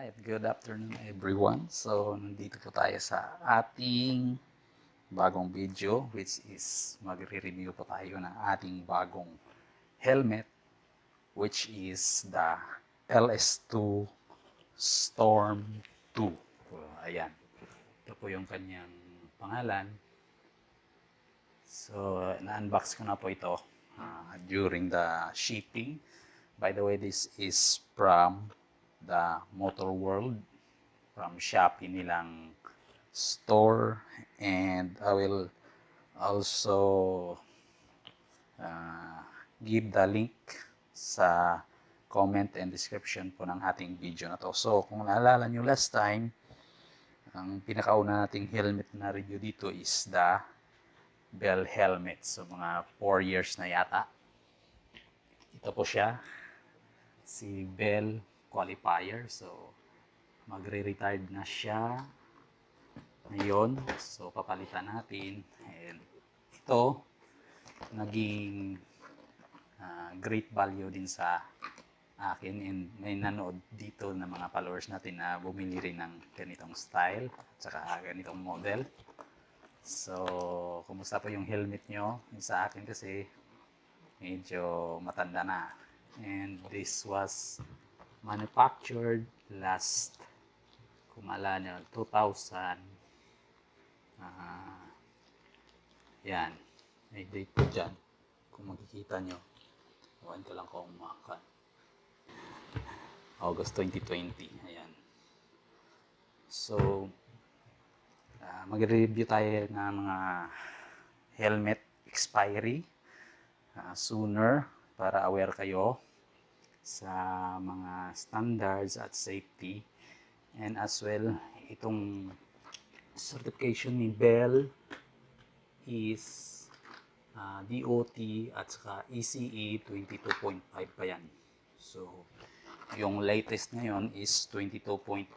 Alright, good afternoon everyone. So, nandito po tayo sa ating bagong video which is magre-review po tayo ng ating bagong helmet which is the LS2 Storm 2. So, ayan. Ito po yung kanyang pangalan. So, na-unbox ko na po ito during the shipping. By the way, this is from the Motor World, from Shopee nilang store, and I will also give the link sa comment and description po ng ating video na to. So, kung naalala nyo last time, ang pinakauna nating helmet na review dito is the Bell helmet. So, mga 4 years na yata. Ito po siya, si Bell Qualifier. So, magre-retired na siya ngayon. So, papalitan natin. And ito, naging great value din sa akin. And may nanood dito ng mga followers natin na bumili rin ng ganitong style at saka ganitong model. So, kumusta po yung helmet nyo? Yung sa akin kasi, medyo matanda na. And this was manufactured last, kung maalala nyo, 2000. Yan. May date po dyan. Kung makikita nyo. Huwag ko lang kung makan. August 2020. Ayan. So, mag-review tayo ng mga helmet expiry sooner para aware kayo sa mga standards at safety, and as well itong certification ni Bell is DOT at saka ECE 22.5 pa yan. So yung latest ngayon is 22.06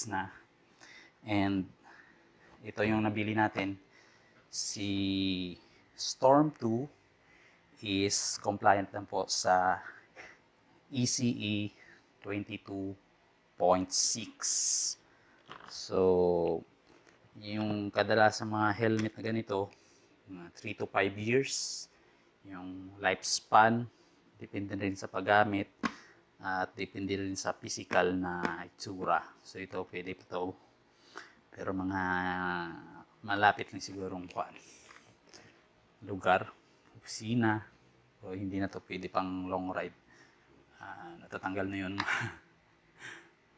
na, and ito yung nabili natin. Si Storm 2 is compliant lang po sa ECE 22.6. So, yung kadalasan mga helmet na ganito, 3 to 5 years, yung lifespan, depende rin sa paggamit, at depende rin sa physical na itsura. So, ito pwede po ito. Pero mga malapit lang sigurong lugar, opisina, o hindi na to pwede pang long ride. Natatanggal na yun.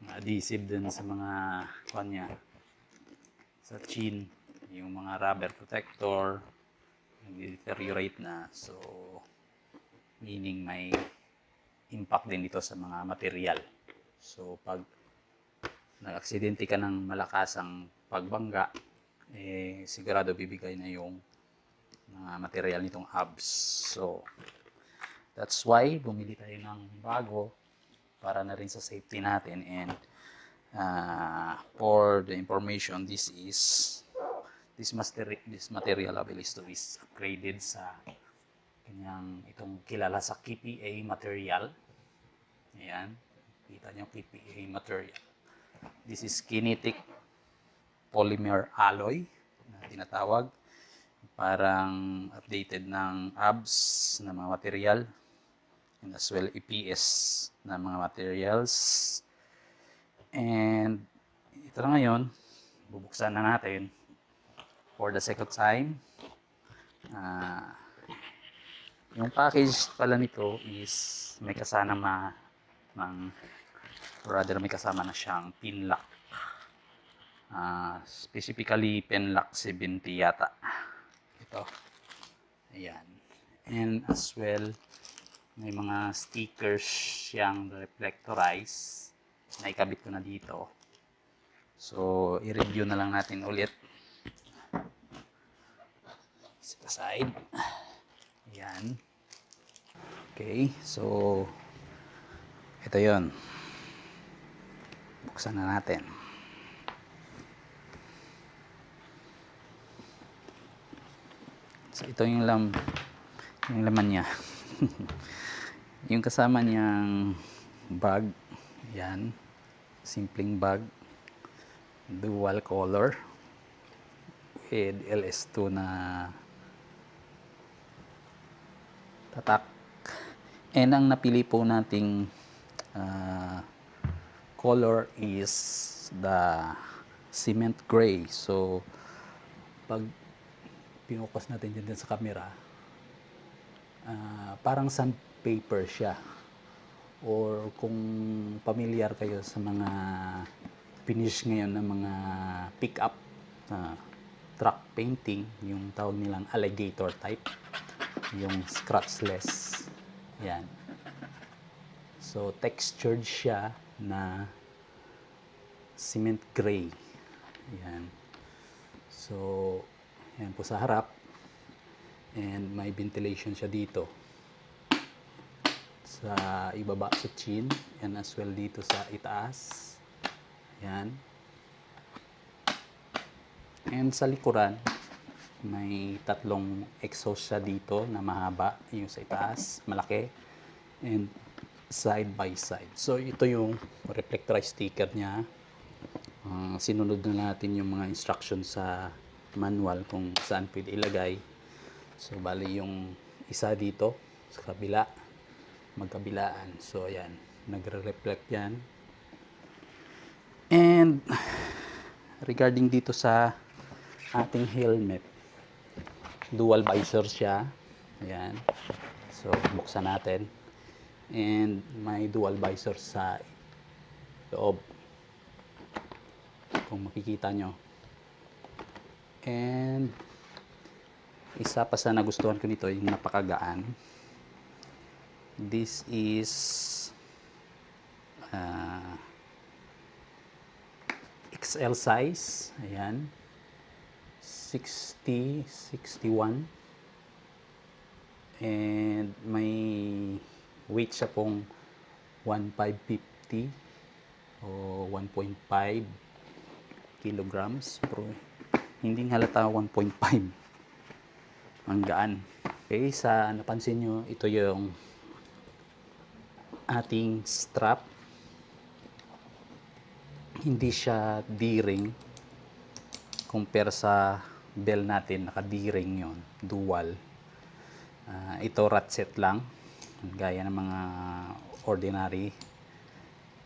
Mga adhesive dun sa mga kanya, sa chin, yung mga rubber protector, nag-deteriorate na. So, meaning may impact din dito sa mga material. So, pag nag-aksidente ka ng malakasang pagbangga, sigurado bibigay na yung mga material nitong hubs. So, that's why bumili tayo ng bago para na rin sa safety natin. And for the information, this material is upgraded sa kanyang itong kilala sa KPA material. Ayan, kita nyo, KPA material. This is kinetic polymer alloy na tinatawag. Parang updated ng ABS na mga material, and as well EPS na mga materials. And ito na ngayon, bubuksan na natin for the second time. Yung package pala nito is may kasama may kasama na siyang pin lock. Specifically pin lock 70 yata. Ito. Ayan. And as well, may mga stickers siyang reflectorize na ikabit ko na dito. So, i-review na lang natin ulit. Set aside. Ayan. Okay. So, ito yon. Buksan na natin. So, ito yung laman niya. Yung kasama niyang bag, yan. simpleng bag, dual color with LS2 na tatak. And ang napili po nating color is the cement gray. So pag pinukas natin dyan sa camera, parang sandpaper siya. Or kung familiar kayo sa mga finish ngayon ng mga pick-up truck painting, yung tawag nilang alligator type, yung scratchless, yan. So textured siya na cement gray, yan. So yan po sa harap, and may ventilation siya dito sa ibaba sa chin, and as well dito sa itaas, yan. And sa likuran may tatlong exhaust siya dito na mahaba, yung sa itaas malaki, and side by side. So ito yung reflectorized sticker niya. Sinunod na natin yung mga instructions sa manual kung saan pwede ilagay. So bali yung isa dito sa kabila, magkabilaan. So ayan, nagre-reflect yan. And regarding dito sa ating helmet, dual visor siya. Ayan. So buksan natin. And may dual visor sa loob, kung makikita nyo. And isa pa sa nagustuhan ko nito, yung napakagaan. This is XL size. Ayan, 60, 61, and may weight siya pong 1,550 o 1.5 kilograms, pero hindi halata 1.5. Ang gaan. Okay, sa napansin nyo, ito yung ating strap. Hindi siya D-ring compare sa bell natin, naka D-ring yon, dual. Ito ratchet lang, gaya ng mga ordinary,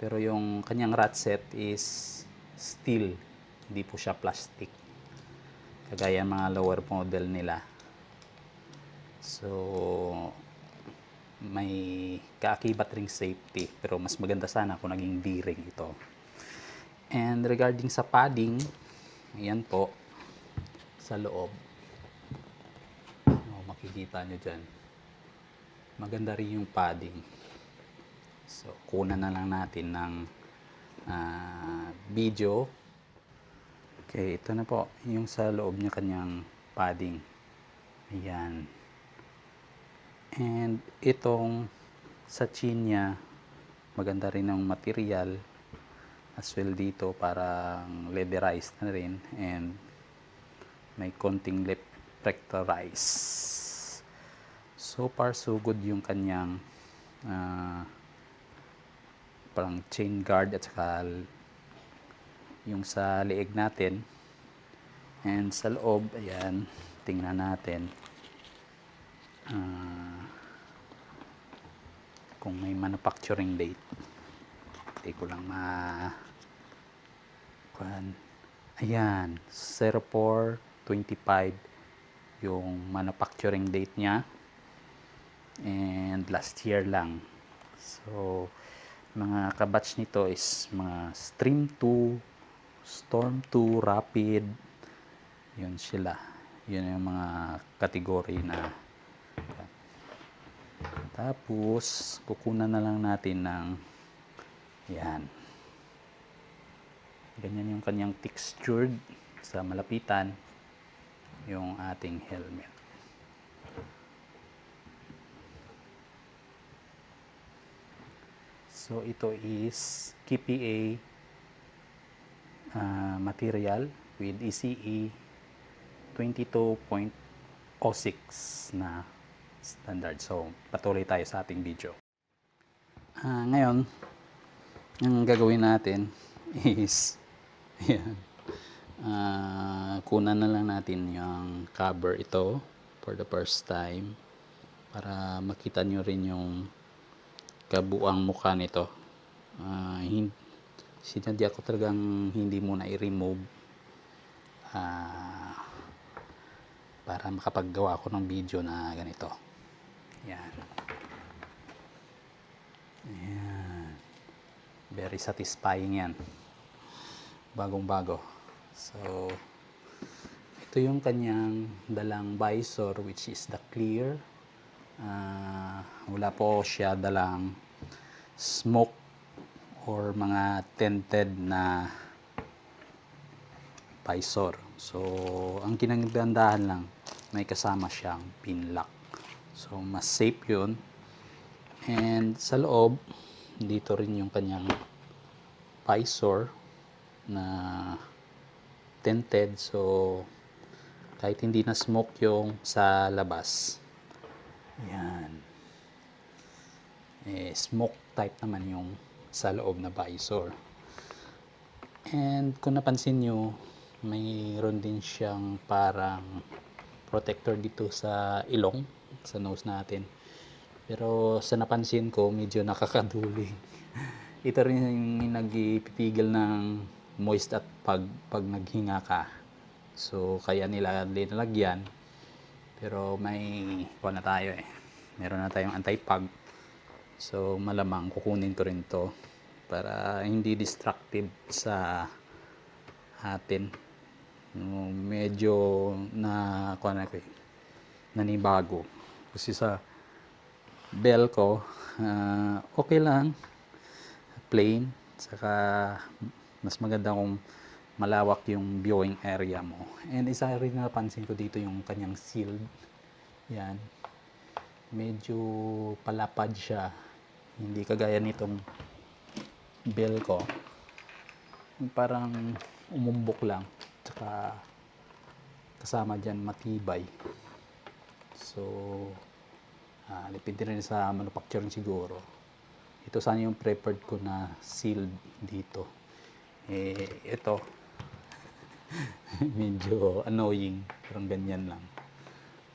pero yung kanyang ratchet is steel, hindi po siya plastic kagaya ng mga lower model nila. So may kaakibat ring safety, pero mas maganda sana kung naging D-ring ito. And regarding sa padding, ayan po sa loob, makikita nyo dyan, maganda rin yung padding. So kunan na lang natin ng video. Okay, ito na po yung sa loob niya, kanyang padding. Ayan. And itong sa chin niya, maganda rin ang material, as well dito parang leatherized na rin, and may konting reflectorized. So far so good yung kanyang parang chain guard, at saka yung sa leeg natin. And sa loob, ayan, tingnan natin kung may manufacturing date. Hindi ko lang ayan, 04/25 yung manufacturing date niya, and last year lang. So mga kabatch nito is mga Stream 2, Storm 2, Rapid, yun sila. Yun yung mga kategory na. Tapos kukunan na lang natin ng yan, ganyan yung kanyang textured sa malapitan yung ating helmet. So ito is KPA material with ECE 22.06 na standard. So patuloy tayo sa ating video. Ngayon ang gagawin natin, is yan. Kunan na lang natin yung cover ito for the first time para makita nyo rin yung kabuang mukha nito. Sinadya ko talagang hindi muna i-remove para makapaggawa ako ng video na ganito. Yan. Ayan. Very satisfying yan. Bagong bago. So, ito yung kanyang dalang visor, which is the clear. Wala po siya dalang smoke or mga tinted na visor. So, ang kinagandaan lang, may kasama siyang pin lock. So, mas safe yun. And sa loob, dito rin yung kanyang visor na tinted. So, kahit hindi na smoke yung sa labas, yan, smoke type naman yung sa loob na visor. And kung napansin nyo, mayroon din siyang parang protector dito sa ilong, sa nose natin. Pero sa napansin ko, medyo nakakaduling. Ito rin yung nagpipigil ng moist at pag naghinga ka. So kaya nila linalagyan. Pero may na tayo meron na tayong anti-pag. So malamang kukunin ko rin to para hindi destructive sa atin. Medyo nanibago kasi sa bell ko okay lang, plain, saka mas maganda kung malawak yung viewing area mo. And isa rin napansin ko dito yung kanyang shield. Yan, medyo palapad siya, hindi kagaya nitong bell ko, parang umumbok lang, tsaka kasama dyan matibay. So depende rin sa manufacturing siguro. Ito sana yung preferred ko na sealed dito. Ito medyo annoying, parang ganyan lang.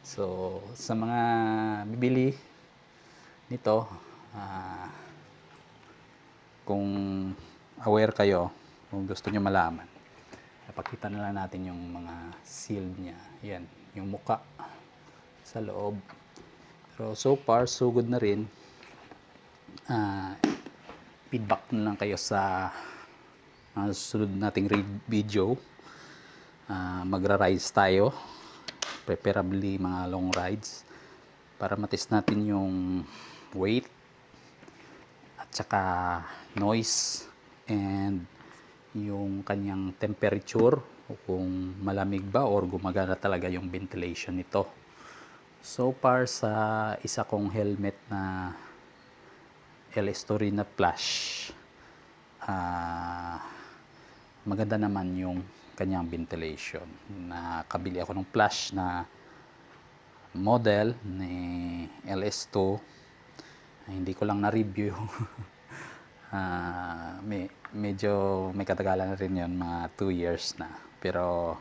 So sa mga bibili nito, kung aware kayo, kung gusto nyo malaman, napakita na lang natin yung mga sealed niya. Yan, yung muka sa loob. Pero so far, so good na rin. Feedback na lang kayo sa susunod nating video. Magra-rides tayo, preferably mga long rides, para matest natin yung weight at saka noise and yung kanyang temperature, kung malamig ba or gumagana talaga yung ventilation nito. So far sa isa kong helmet na LS2 na flash, maganda naman yung kanyang ventilation. Nakabili ako ng flash na model ni LS2. Hindi ko lang na-review. Medyo may katagalan na rin yun, mga 2 years na. Pero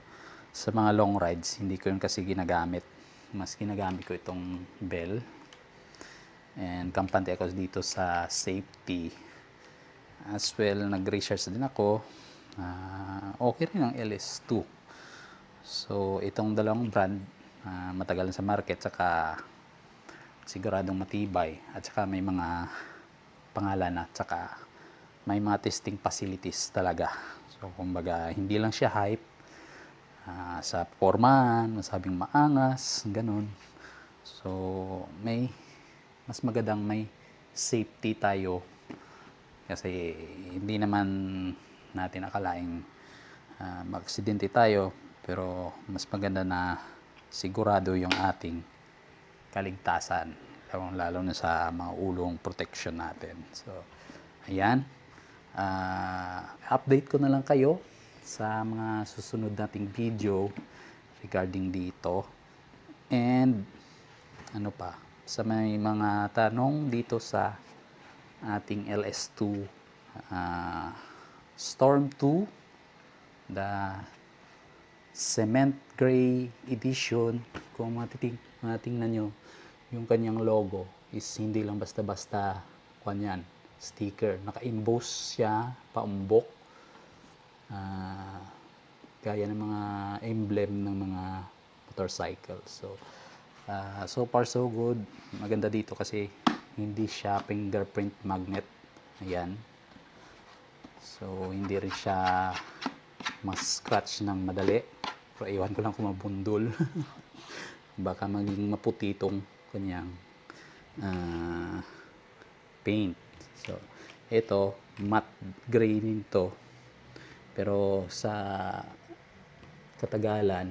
sa mga long rides, hindi ko yun kasi ginagamit. Mas ginagamit ko itong bell. And kampante ako dito sa safety. As well, nag-research din ako. Okay rin ang LS2. So itong dalawang brand, matagal na sa market, saka siguradong matibay, at saka may mga pangalan at saka may mga testing facilities talaga. So kumbaga hindi lang siya hype sa forman, masabing maangas, ganun. So may mas magandang may safety tayo, kasi hindi naman natin akalaing mag-aksidente tayo, pero mas maganda na sigurado yung ating kaligtasan, lalo na sa mga ulong protection natin. So ayan, update ko na lang kayo sa mga susunod nating video regarding dito. And ano pa, sa may mga tanong dito sa ating LS2 Storm 2, the cement gray edition. Kung matingnan nyo, yung kanyang logo is hindi lang basta-basta kanyan, sticker. Naka-emboss siya, paumbok. Gaya ng mga emblem ng mga motorcycle. So far so good. Maganda dito kasi hindi siya fingerprint magnet. Ayan. So hindi rin siya mas scratch ng madali. Pero iwan ko lang kung mabundol. Baka maging maputi itong kanyang paint. So ito matte gray din to. Pero sa katagalan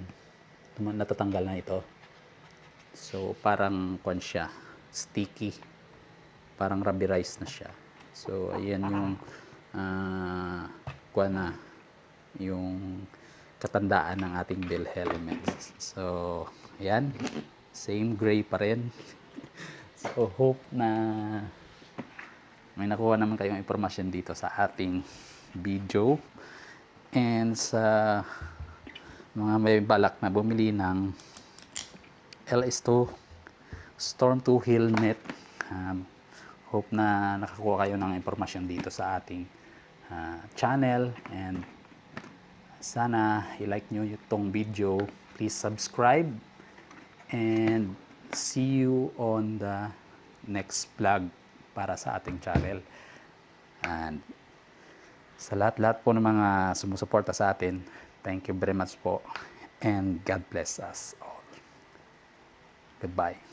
natatanggal na ito. So parang kwan siya, sticky, parang rubberized na siya. So ayan yung kwan na yung katandaan ng ating Bell helmet. So ayan, same gray pa rin. So hope na may nakuha naman kayong impormasyon dito sa ating video. And sa mga may balak na bumili ng LS2 Storm 2 helmet, hope na nakakuha kayo ng impormasyon dito sa ating channel, and sana i-like nyo itong video. Please subscribe and see you on the next vlog para sa ating channel. And sa lahat-lahat po ng mga sumusuporta sa atin, thank you very much po, and God bless us all. Goodbye.